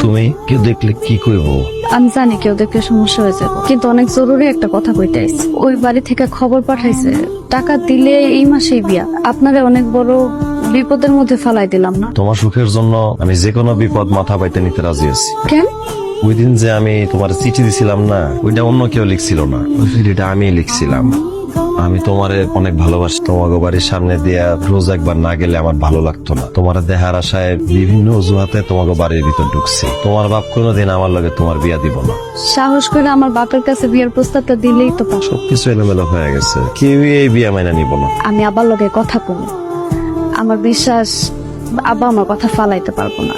তুমি কেউ দেখলে কি কইব? আমি জানি কেউ দেখলে সমস্যা হয়ে যাবে, কিন্তু অনেক জরুরি একটা কথা কইতে আইছি। ওই বাড়ি থেকে খবর পাঠাইছে টাকা দিলে এই মাসেই বিয়া। আপনারে অনেক বড় বিপদের মধ্যে ফালাই দিলাম না? তোমার সুখের জন্য আমি যে কোনো বিপদ মাথা পাইতে নিতে রাজি আছি। কেন? ওই দিন যে আমি তোমার চিঠি দিছিলাম না, ওইটা অন্য কেউ লিখছিল না, ওই চিঠিটা আমি লিখছিলাম। আমি তোমারে অনেক ভালোবাসি। তোমাকে বাড়ির সামনে দিয়া রোজ একবার না গেলে আমার ভালো লাগতো না। তোমার দেহার আশায় বিভিন্ন অজুহাতে তোমাকে বাড়ির ভিতর ঢুকছি। তোমার বাপ কোনোদিন আমার লগে তোমার বিয়া দিব না। সাহস করে আমার বাপের কাছে বিয়ের প্রস্তাবটা দিলেই তো পারো। সবকিছু এলোমেলো হয়ে গেছে, কেউই এই বিয়া মাইনা নিব না। আমি আবার লগে কথা কম, আমার বিশ্বাস আব্বা আমার কথা ফালাইতে পারবো না।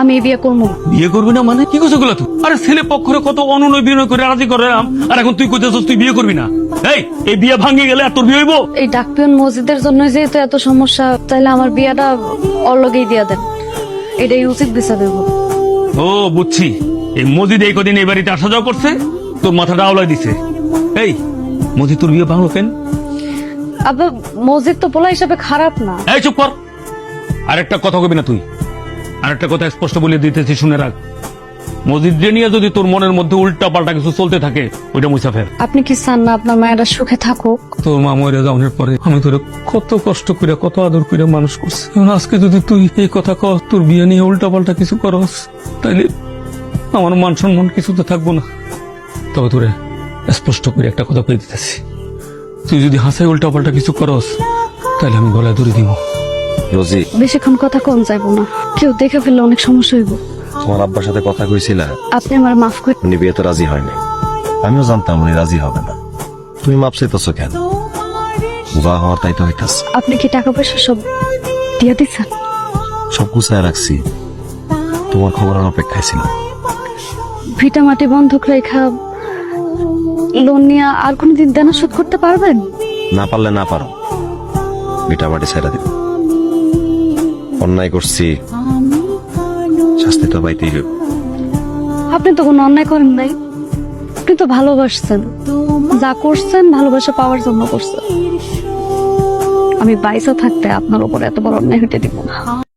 আমি এই বিয়ে করবো না। বিয়ে করবি না মানে কি করছো তুই? আরে ছেলে পক্ষরে কত অনুনয় বিনয় করে রাজি করলাম, আর এখন তুই কইতেছিস তুই বিয়ে করবি না? এই বিয়ে ভাঙে গেলে আর তোর বিয়ে হইব? এই ডাকপিয়ন মসজিদের জন্য যেহেতু এত সমস্যা, তাইলে আমার বিয়েটা ওর লগেই দিয়া দেন, এটাই উচিত বিচার দেব। ও বুঝছি, এই মসজিদ এই কদিন এই বাড়িতে আসা যাওয়া করছে, তোর মাথাটা আওলাই দিছে। এই মসজিদ তোর বিয়ে ভাঙলো কেন? আবার মসজিদ তো পোলা হিসাবে খারাপ না। এই চুপ কর, আরেকটা কথা কবি না তুই। আরেকটা কথা স্পষ্ট বলে দিতেছি, শুনে রাখ। মসজিদ নিয়ে যদি তোর মনের মধ্যে উল্টা পাল্টা কিছু চলতে থাকে, ওইটা মুছা ফের। আপনি কি চান না আপনার মায়েরা সুখে থাকুক? তোর মা মরে যাওয়ার পরে আমি তোর কত কষ্ট করে কত আদর করে মানুষ করছি। এখন আজকে যদি তুই এই কথা কর, তোর বিয়ে নিয়ে উল্টা পাল্টা কিছু করস, তাইলে আমার মান সম্মান কিছুতে থাকবো না। তবে তোরে স্পষ্ট করে একটা কথা কয়ে দিতেছি, তুই যদি হাসাই উল্টা পাল্টা কিছু করস, তাহলে আমি গলায় ধরে দিব। রোজি, বেশিক্ষণ কথা কম যাইবো না, কেউ দেখে ফেললে অনেক সমস্যা হইব। তোমার আব্বার সাথে কথা কইছিলা? আপনি আমার মাফ করে। উনি বিয়েতে রাজি হয়নি। আমিও জানতাম উনি রাজি হবে না। তুমি মাপ চাইতেছো কেন? যা হওয়ার তাই তো হইতাছে। আপনি কি টাকা পয়সা সব দিয়া দিচ্ছেন? সব গুছায় রাখছি, তোমার খবরের অপেক্ষায় ছিলাম। ভিটা মাটি বন্ধক রেখা লোন নিয়ে আর কোনদিন দেনা শোধ করতে পারবেন? না পারলে না পারো, ভিটামাটি ছেড়ে দিব। অন্যায় করছি, শাস্তি তো পাইতেই হবে। আপনি তো কোনো অন্যায় করেন নাই, আপনি তো ভালোবাসছেন। যা করছেন ভালোবাসা পাওয়ার জন্য করছেন। আমি বাইসা থাকতে আপনার উপর এত বড় অন্যায় হইতে দিব না।